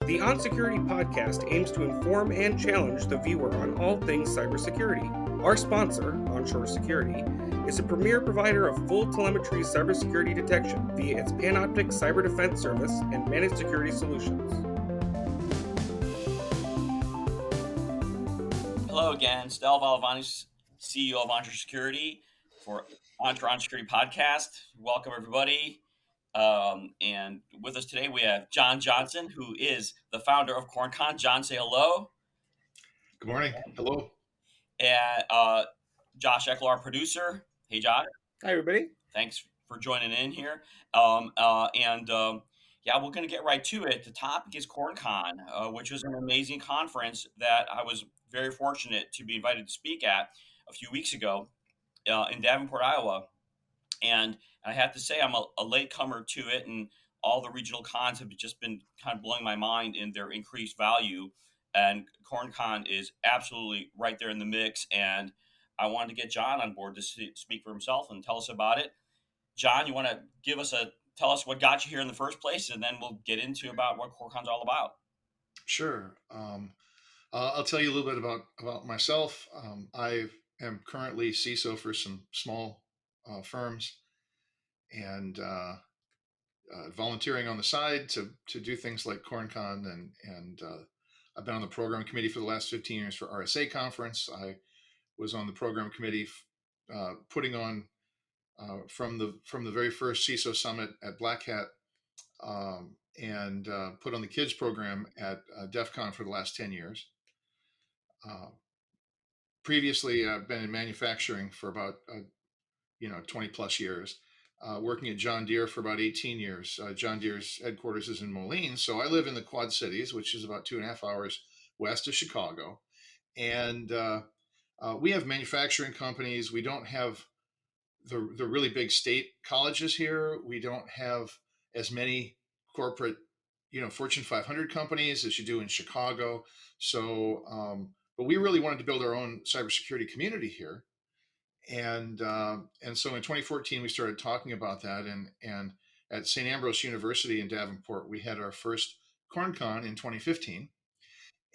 The onSecurity podcast aims to inform and challenge the viewer on all things cybersecurity. Our sponsor, Onshore Security, is a premier provider of full telemetry cybersecurity detection via its Panoptic Cyber Defense Service and managed security solutions. Hello again, Stel Valavani, CEO of Onshore Security for Onshore Security podcast. Welcome everybody. And with us today we have John Johnson, who is the founder of CornCon. John, say hello. Good morning. Hello. And Josh Eckler, our producer. Hey, Josh. Hi, everybody. Thanks for joining in here. Yeah, we're going to get right to it. The topic is CornCon, which is an amazing conference that I was very fortunate to be invited to speak at a few weeks ago in Davenport, Iowa. And I have to say, I'm a latecomer to it, and all the regional cons have just been kind of blowing my mind in their increased value. And CornCon is absolutely right there in the mix. And I wanted to get John on board to speak for himself and tell us about it. John, you want to tell us what got you here in the first place, and then we'll get into about what CornCon's all about. Sure. I'll tell you a little bit about myself. I am currently CISO for some small firms, and volunteering on the side to do things like CornCon, and I've been on the program committee for the last 15 years for RSA conference. I was on the program committee putting on from the very first CISO summit at Black Hat, and put on the kids program at DEF CON for the last 10 years. Previously, I've been in manufacturing for about 20 plus years, working at John Deere for about 18 years. John Deere's headquarters is in Moline, so I live in the Quad Cities, which is about 2.5 hours west of Chicago. And we have manufacturing companies. We don't have the really big state colleges here. We don't have as many corporate, Fortune 500 companies as you do in Chicago. So, but we really wanted to build our own cybersecurity community here. And so in 2014, we started talking about that. And at St. Ambrose University in Davenport, we had our first CornCon in 2015.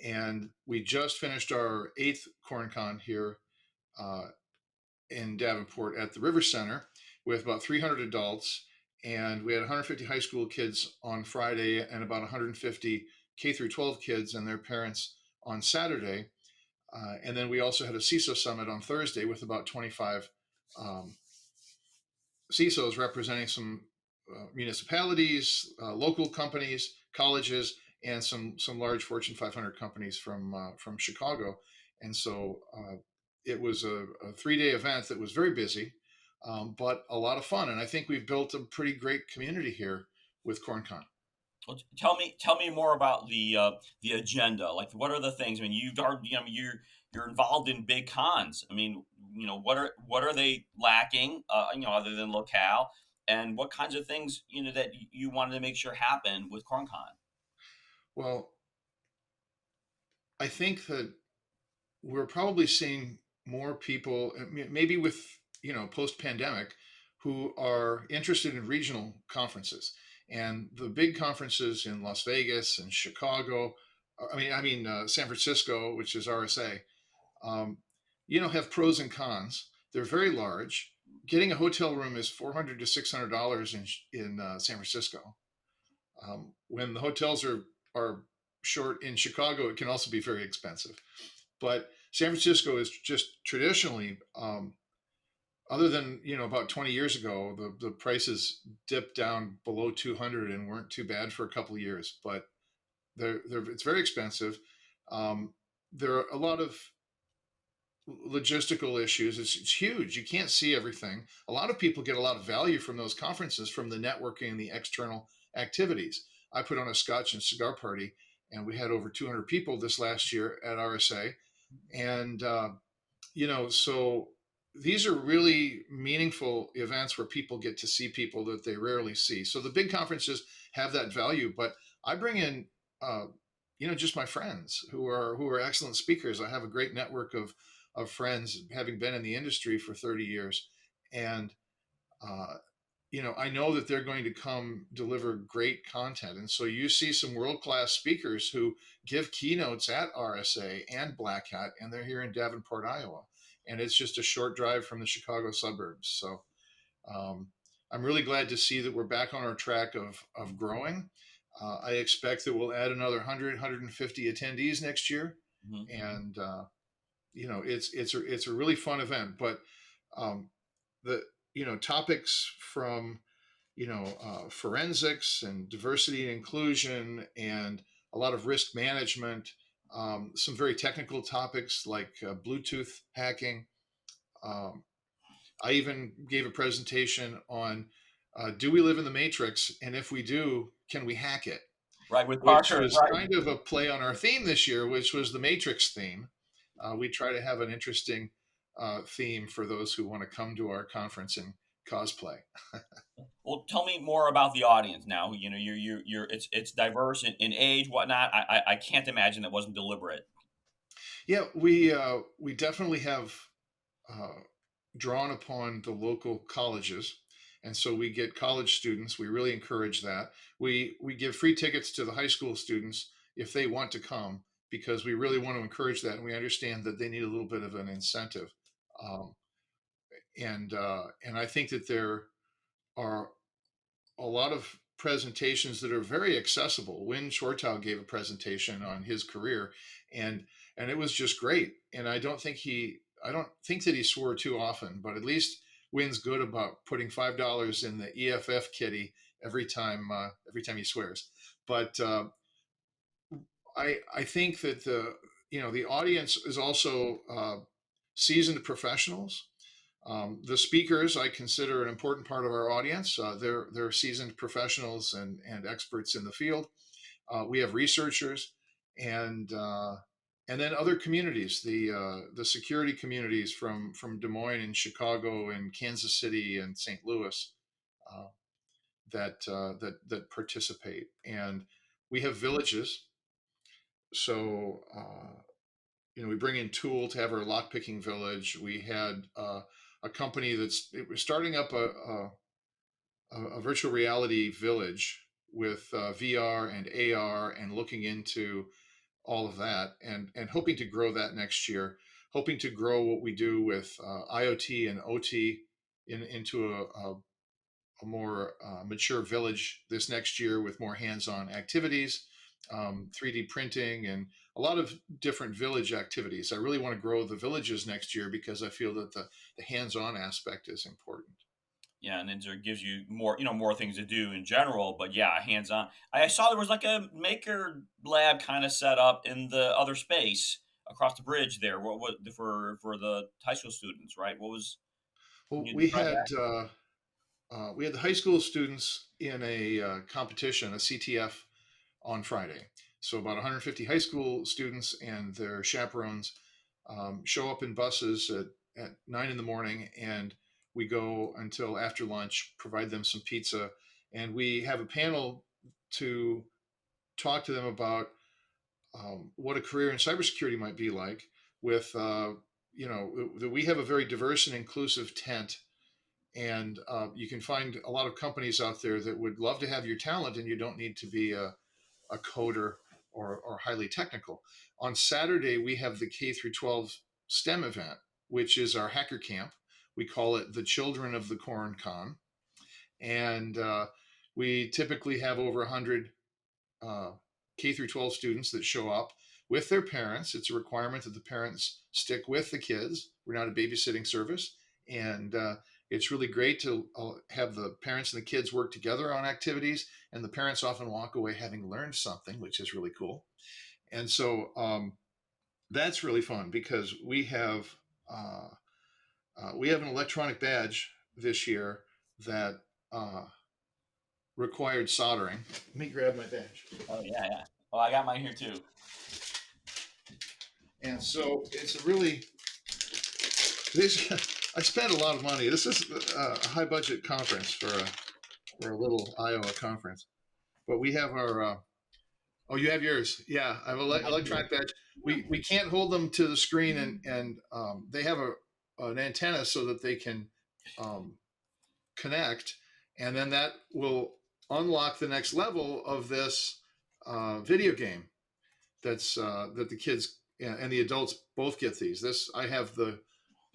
And we just finished our 8th CornCon here in Davenport at the River Center with about 300 adults. And we had 150 high school kids on Friday and about 150 K through 12 kids and their parents on Saturday. And then we also had a CISO summit on Thursday with about 25 CISOs representing some municipalities, local companies, colleges, and some large Fortune 500 companies from Chicago. And so it was a 3-day event that was very busy, but a lot of fun. And I think we've built a pretty great community here with CornCon. Well, tell me more about the agenda. Like, what are the things? I mean, you're involved in big cons. I mean, what are they lacking? Other than locale, and what kinds of things that you wanted to make sure happen with CornCon? Well, I think that we're probably seeing more people, maybe with post-pandemic, who are interested in regional conferences. And the big conferences in Las Vegas and Chicago, San Francisco, which is RSA, have pros and cons. They're very large. Getting a hotel room is $400 to $600 in San Francisco. When the hotels are short in Chicago, it can also be very expensive. But San Francisco is just traditionally, other than about 20 years ago, the prices dipped down below 200 and weren't too bad for a couple of years. But it's very expensive. There are a lot of logistical issues. It's huge. You can't see everything. A lot of people get a lot of value from those conferences, from the networking and the external activities. I put on a Scotch and cigar party, and we had over 200 people this last year at RSA. And, so these are really meaningful events where people get to see people that they rarely see. So the big conferences have that value, but I bring in, just my friends who are excellent speakers. I have a great network of friends, having been in the industry for 30 years. And, I know that they're going to come deliver great content. And so you see some world-class speakers who give keynotes at RSA and Black Hat, and they're here in Davenport, Iowa. And it's just a short drive from the Chicago suburbs. So um, I'm really glad to see that we're back on our track of growing. I expect that we'll add another 100, 150 attendees next year. Mhm. And, it's a really fun event. But um, the, topics from forensics and diversity and inclusion and a lot of risk management, some very technical topics like Bluetooth hacking. Um, I even gave a presentation on do we live in the matrix? And if we do, can we hack it? Right, with Which Parker, was right. kind of a play on our theme this year, which was the matrix theme. We try to have an interesting theme for those who want to come to our conference and cosplay. Well, tell me more about the audience now. It's diverse in age, whatnot. I can't imagine that wasn't deliberate. Yeah, we definitely have uh, drawn upon the local colleges, and so we get college students. We really encourage that. We give free tickets to the high school students if they want to come, because we really want to encourage that, and we understand that they need a little bit of an incentive. Um, and I think that there are a lot of presentations that are very accessible. Win Shortau gave a presentation on his career, and it was just great. And I don't think that he swore too often, but at least Win's good about putting $5 in the EFF kitty every time he swears. But I think that the audience is also seasoned professionals. The speakers I consider an important part of our audience. They're seasoned professionals and experts in the field. We have researchers and then other communities, the security communities from Des Moines and Chicago and Kansas City and St. Louis uh, that participate. And we have villages. So we bring in Tool to have our lockpicking village. We had a company it was starting up a virtual reality village with VR and AR and looking into all of that and hoping to grow that next year, hoping to grow what we do with IoT and OT into a more mature village this next year with more hands-on activities, 3D printing, and a lot of different village activities. I really want to grow the villages next year because I feel that the hands-on aspect is important. Yeah, and then it gives you more, more things to do in general. But yeah, hands on. I saw there was like a maker lab kind of set up in the other space across the bridge there. What for the high school students, right? What was? Can Well, you describe that? we had the high school students in a competition, a CTF, on Friday. So about 150 high school students and their chaperones show up in buses at 9 in the morning, and we go until after lunch, provide them some pizza, and we have a panel to talk to them about what a career in cybersecurity might be like. With we have a very diverse and inclusive tent, and you can find a lot of companies out there that would love to have your talent, and you don't need to be a coder or highly technical. On Saturday, we have the K through 12 STEM event, which is our hacker camp. We call it the Children of the CornCon. And we typically have over 100 uh, K through 12 students that show up with their parents. It's a requirement that the parents stick with the kids. We're not a babysitting service. And it's really great to have the parents and the kids work together on activities. And the parents often walk away having learned something, which is really cool. And so that's really fun because uh, we have an electronic badge this year that uh, required soldering. Let me grab my badge. Oh yeah, yeah. Oh, I got mine here too. And so it's a really this. I spent a lot of money. This is a high budget conference for a little Iowa conference. But we have our. Oh, you have yours. Yeah, I have an electronic badge. We can't hold them to the screen, and they have an antenna so that they can um, connect. and then that will unlock the next level of this video game that the kids and the adults both get these. This I have the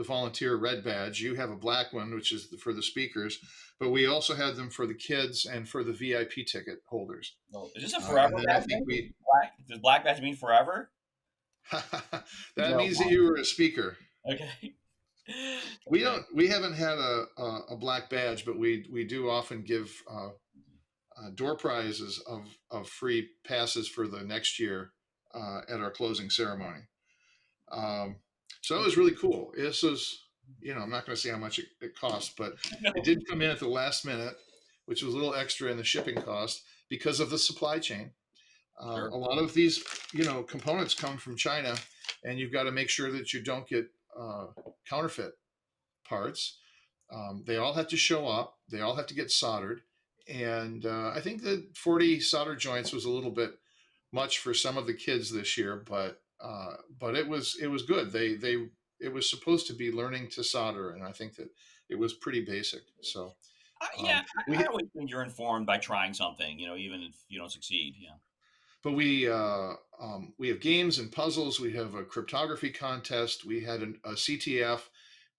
volunteer red badge. You have a black one, which is for the speakers, but we also had them for the kids and for the VIP ticket holders. Oh, is this a forever And then I badge think thing? we Black? Does black badge mean forever? that No. means that you were a speaker. Okay. We Okay. don't. We haven't had a black badge, but we do often give door prizes of free passes for the next year at our closing ceremony. Um, so it was really cool. This was, I'm not going to say how much it cost, but it No. did come in at the last minute, which was a little extra in the shipping cost because of the supply chain. Sure. A lot of these, components come from China, and you've got to make sure that you don't get counterfeit parts. They all have to show up. They all have to get soldered. And I think that 40 solder joints was a little bit much for some of the kids this year, but it was good. They it was supposed to be learning to solder, and I think that it was pretty basic. So Yeah, I we always think you're informed by trying something, even if you don't succeed. Yeah. but we have games and puzzles. We have a cryptography contest. We had a CTF.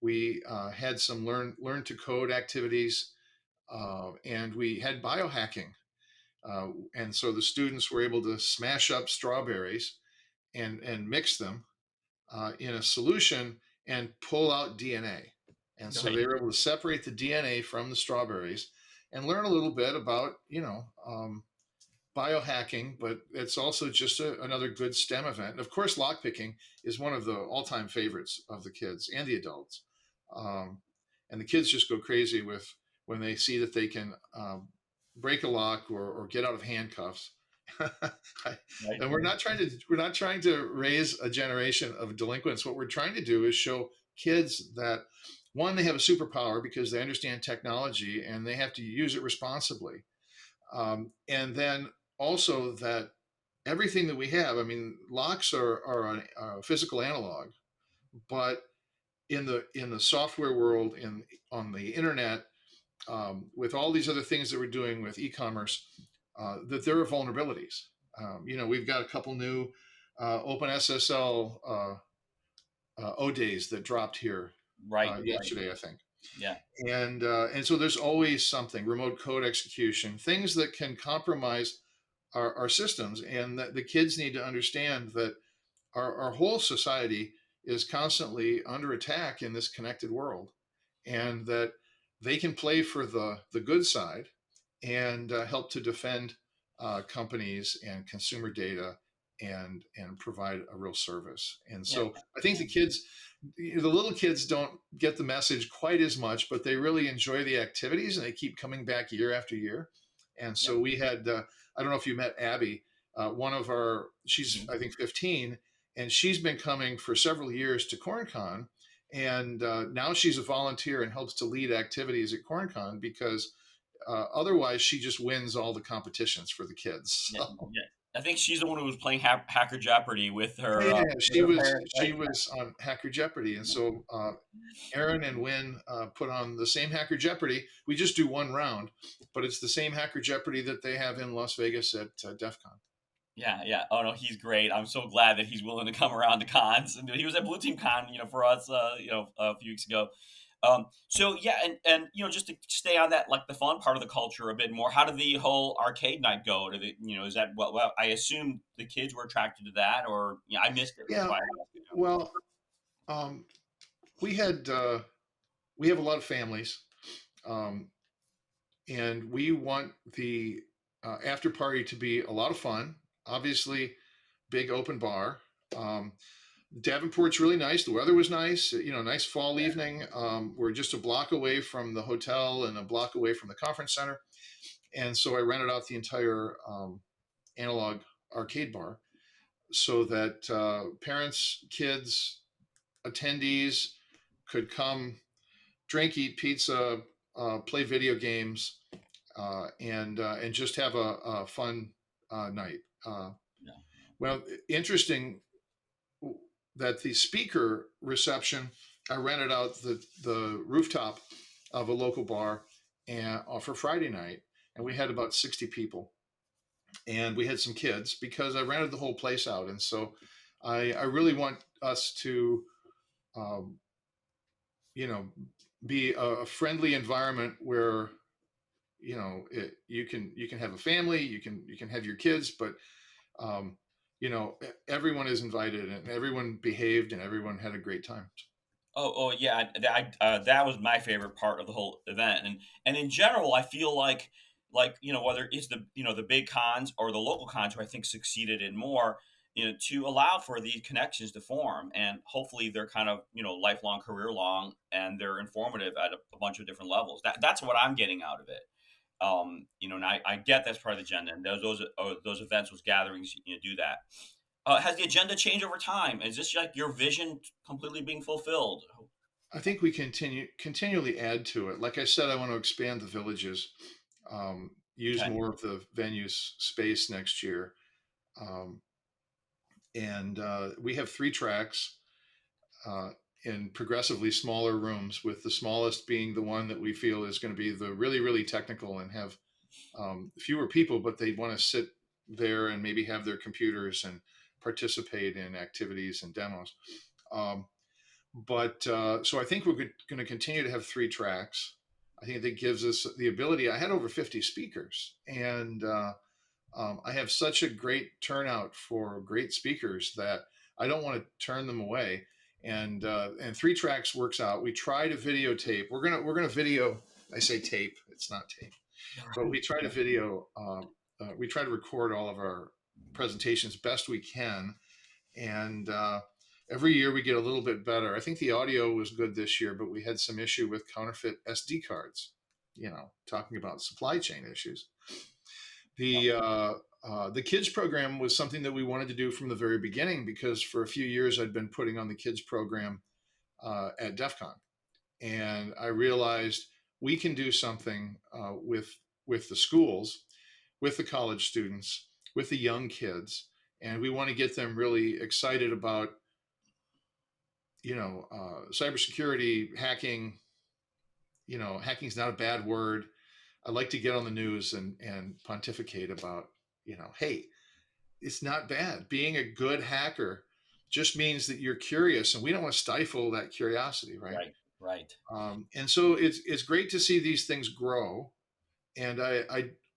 We had some learn to code activities, and we had biohacking. And so the students were able to smash up strawberries and mix them in a solution and pull out DNA. And so Right. they were able to separate the DNA from the strawberries and learn a little bit about, biohacking, but it's also just another good STEM event. And of course, lockpicking is one of the all-time favorites of the kids and the adults. Um, and the kids just go crazy with when they see that they can break a lock or get out of handcuffs. Right. And we're not trying to raise a generation of delinquents. What we're trying to do is show kids that one, they have a superpower because they understand technology and they have to use it responsibly. And then also that everything that we have, I mean, locks are a physical analog, but in the software world, on the internet, with all these other things that we're doing with e-commerce, that there are vulnerabilities. We've got a couple new OpenSSL O days that dropped here Right. Right. yesterday, I think. Yeah. And so there's always something, remote code execution, things that can compromise our systems, and that the kids need to understand that our whole society is constantly under attack in this connected world, and that they can play for the good side and help to defend companies and consumer data and provide a real service. And Yeah. so I think the little kids don't get the message quite as much, but they really enjoy the activities and they keep coming back year after year. And Yeah. so we had, I don't know if you met Abby, she's, Mhm. I think, 15, and she's been coming for several years to CornCon. And now she's a volunteer and helps to lead activities at CornCon because otherwise she just wins all the competitions for the kids. Yeah. So, Yeah. I think she's the one who was playing Hacker Jeopardy yeah, yeah, with she her was parents, she right? was on Hacker Jeopardy, and so Aaron and Win put on the same Hacker Jeopardy. We just do one round, but it's the same Hacker Jeopardy that they have in Las Vegas at DEF CON. Yeah, yeah. Oh no, he's great. I'm so glad that he's willing to come around to cons. And he was at Blue Team Con, for us, a few weeks ago. So yeah, and just to stay on that, like the fun part of the culture a bit more. How did the whole arcade night go? Did it, is that well? I assume the kids were attracted to that, or I missed it. That's Yeah, why I asked you. well, um, we had we have a lot of families, um, and we want the after party to be a lot of fun. Obviously, big open bar. Um, Davenport's really nice. The weather was nice. Nice fall evening. We're just a block away from the hotel and a block away from the conference center, and so I rented out the entire analog arcade bar so that parents, kids, attendees could come, drink, eat pizza, play video games, and just have a fun night. Yeah, Well, interesting that the speaker reception, I rented out the rooftop of a local bar, and for Friday night, and we had about 60 people, and we had some kids because I rented the whole place out, and so I really want us to um, you know be a friendly environment where you can have a family, you can have your kids, but um, everyone is invited and everyone behaved and everyone had a great time. Oh, yeah. That was my favorite part of the whole event, and in general, I feel like whether it's the big cons or the local cons, who I think succeeded in more, to allow for these connections to form, and hopefully they're kind of lifelong, career long, and they're informative at a bunch of different levels. That's what I'm getting out of it. And I get that's part of the agenda, and those events, those gatherings, do that. Has the agenda changed over time? Is this like your vision completely being fulfilled? I think we continually add to it. Like I said, I want to expand the villages, use Okay. more of the venue's space next year, um, and we have 3 tracks uh, in progressively smaller rooms, with the smallest being the one that we feel is going to be the really, really technical and have fewer people, but they want to sit there and maybe have their computers and participate in activities and demos. Um, but So I think we're going to continue to have 3 tracks. I think that gives us the ability. I had over 50 speakers, and I have such a great turnout for great speakers that I don't want to turn them away. And 3 tracks works out. We try to videotape. We're gonna video. I say tape. It's not tape, but we try to Yeah. video. We try to record all of our presentations best we can, and every year we get a little bit better. I think the audio was good this year, but we had some issue with counterfeit SD cards. Talking about supply chain issues. Yeah. The kids program was something that we wanted to do from the very beginning, because for a few years I'd been putting on the kids program at DEF CON, and I realized we can do something with the schools, with the college students, with the young kids, and we want to get them really excited about cybersecurity, hacking. Hacking's not a bad word. I like to get on the news and pontificate about, hey, it's not bad. Being a good hacker just means that you're curious, and we don't want to stifle that curiosity, right? Right. Right. And so it's great to see these things grow. And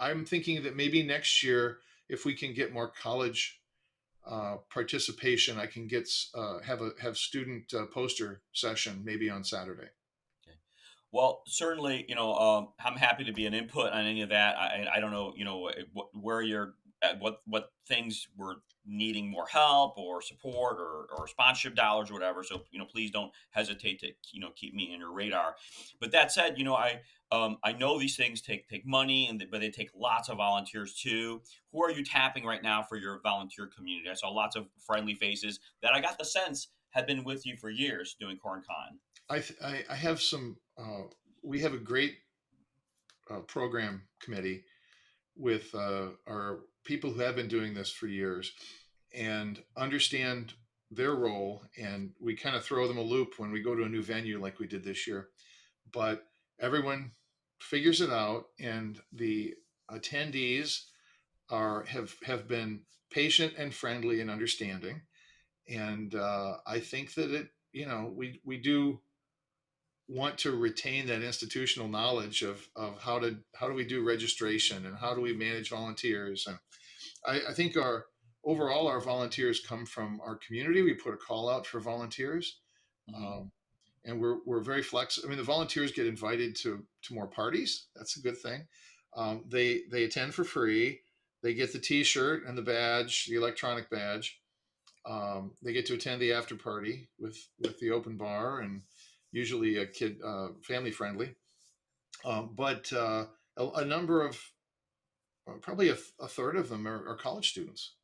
I'm thinking that maybe next year, if we can get more college participation, I can have student poster session maybe on Saturday. Okay. Well, certainly, I'm happy to be an input on any of that. I don't know, where you're at, what things we're needing more help or support or sponsorship dollars or whatever. So, please don't hesitate to, keep me in your radar. But that said, I know these things take money, but they take lots of volunteers too. Who are you tapping right now for your volunteer community? I saw lots of friendly faces that I got the sense had been with you for years doing CornCon. I have some. We have a great program committee with our people who have been doing this for years and understand their role, and we kind of throw them a loop when we go to a new venue like we did this year. But everyone figures it out, and the attendees have been patient and friendly and understanding. And I think that we do want to retain that institutional knowledge of how do we do registration and how do we manage volunteers. And I think our volunteers come from our community. We put a call out for volunteers, Hmm. um, and we're very flexible. I mean, the volunteers get invited to more parties. That's a good thing. They attend for free. They get the T-shirt and the badge, the electronic badge. They get to attend the after party with the open bar, and usually a kid family friendly. But a number of probably a third of them are college students.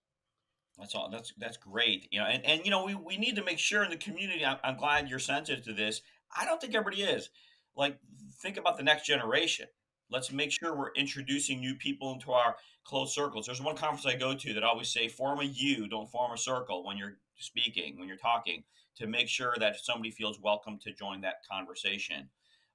That's all. That's great. And we need to make sure in the community. I'm glad you're sensitive to this. I don't think everybody is. Like, think about the next generation. Let's make sure we're introducing new people into our close circles. There's one conference I go to that always say, "Form a U, don't form a circle." When you're speaking, when you're talking, to make sure that somebody feels welcome to join that conversation.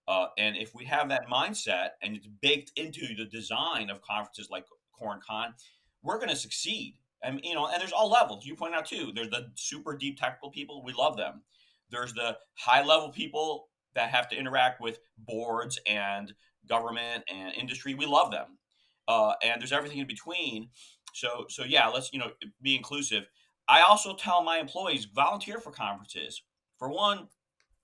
And if we have that mindset and it's baked into the design of conferences like CornCon, we're going to succeed. And and there's all levels. You point out too. There's the super deep technical people. We love them. There's the high level people that have to interact with boards and government and industry. We love them. And there's everything in between. So yeah, let's be inclusive. I also tell my employees volunteer for conferences. For one,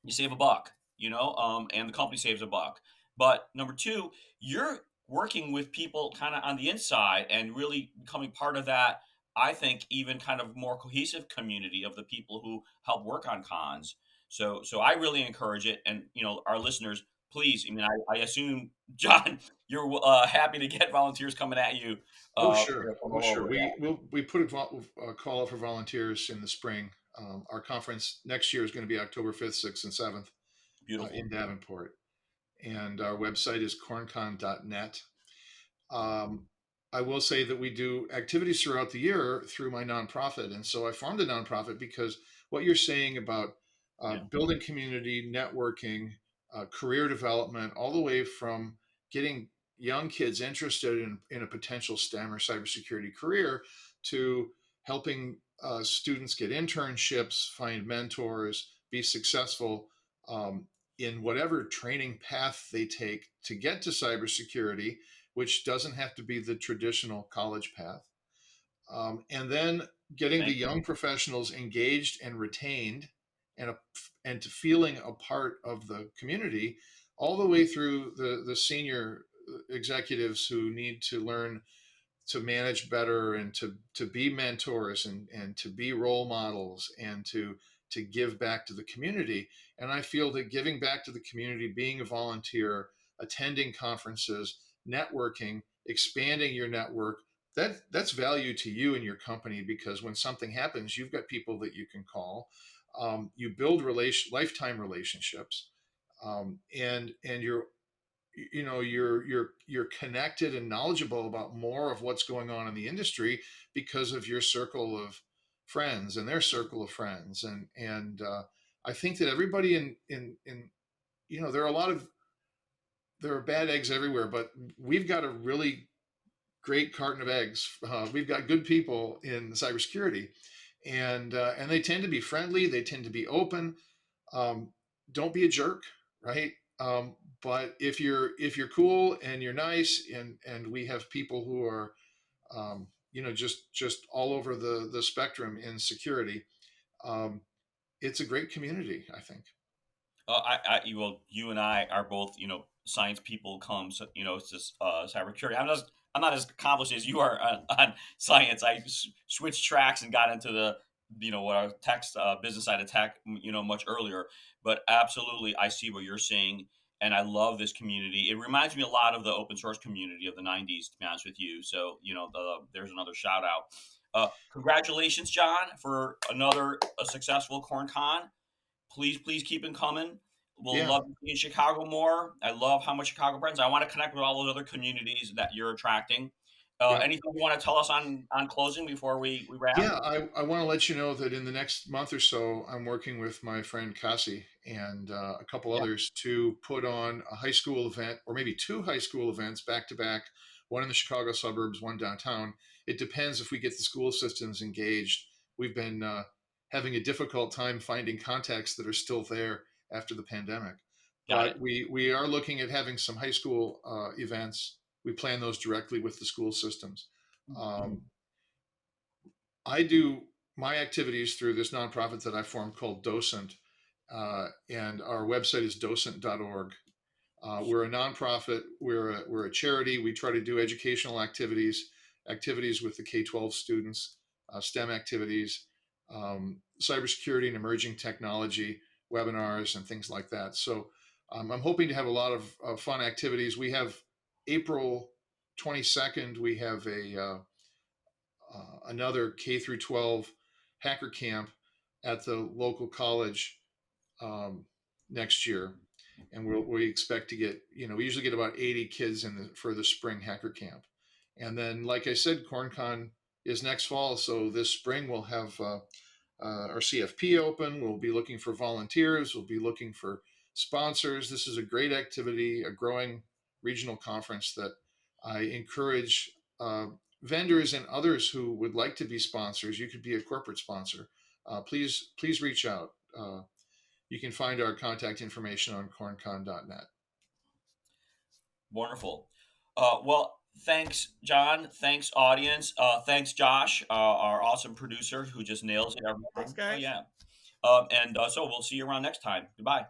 you save a buck, and the company saves a buck. But number two, you're working with people kind of on the inside and really becoming part of that. I think even kind of more cohesive community of the people who help work on cons. So I really encourage it, and our listeners, please. I mean, I assume John, you're happy to get volunteers coming at you Oh, sure. from Oh, all sure. over. Yeah, We put a call out for volunteers in the spring. Our conference next year is going to be October 5th, 6th, and 7th beautiful. in Davenport. And our website is corncon.net. Um, I will say that we do activities throughout the year through my nonprofit. And so I formed a nonprofit because what you're saying about Yeah, building community, networking, career development, all the way from getting young kids interested in a potential STEM or cybersecurity career to helping students get internships, find mentors, be successful in whatever training path they take to get to cybersecurity, which doesn't have to be the traditional college path. And then getting the thank you. young professionals engaged and retained and, and to feeling a part of the community all the way through the senior executives who need to learn to manage better and to be mentors and to be role models and to give back to the community. And I feel that giving back to the community, being a volunteer, attending conferences, networking, expanding your network, that's value to you and your company, because when something happens, you've got people that you can call. You build lifetime relationships, and you're connected and knowledgeable about more of what's going on in the industry because of your circle of friends and their circle of friends. And I think that everybody in there are there are bad eggs everywhere, but we've got a really great carton of eggs. We've got good people in cybersecurity, and they tend to be friendly, they tend to be open. um, don't be a jerk, right? But if you're cool and you're nice, and we have people who are just all over the spectrum in security. um, it's a great community, I think. You and I are both, science people. Comes, it's just cybersecurity. I'm not as accomplished as you are on science. I switched tracks and got into the, what our tech business side of tech, much earlier. But absolutely, I see what you're saying, and I love this community. It reminds me a lot of the open source community of the '90s, to be honest with you. So, there's another shout out. Congratulations, John, for another a successful CornCon. Please keep them coming. We'll Yeah, love to be in Chicago more. I love how much Chicago friends. I want to connect with all those other communities that you're attracting. yeah. Anything you want to tell us on closing before we wrap? Yeah, I want to let you know that in the next month or so, I'm working with my friend Kasi and a couple Yeah, others to put on a high school event, or maybe two high school events back to back, one in the Chicago suburbs, one downtown. It depends if we get the school systems engaged. We've been having a difficult time finding contacts that are still there after the pandemic. got it. But we are looking at having some high school events. We plan those directly with the school systems. Um, I do my activities through this nonprofit that I formed called Docent, and our website is docent.org. We're a nonprofit. We're a charity. We try to do educational activities with the K-12 students, STEM activities, cybersecurity and emerging technology webinars and things like that. So I'm hoping to have a lot of fun activities. We have April 22nd. We have another K through 12 hacker camp at the local college um, next year, and we expect to get, we usually get about 80 kids for the spring hacker camp. And then, like I said, CornCon is next fall, so this spring we'll have our CFP open. We'll be looking for volunteers. We'll be looking for sponsors. This is a great activity, a growing regional conference that I encourage vendors and others who would like to be sponsors. You could be a corporate sponsor. Please reach out. You can find our contact information on corncon.net. Wonderful. Well, thanks, John. Thanks, audience. Thanks, Josh, our awesome producer who just nails it every Thanks, time. Oh, guys. yeah. And so we'll see you around next time. Goodbye.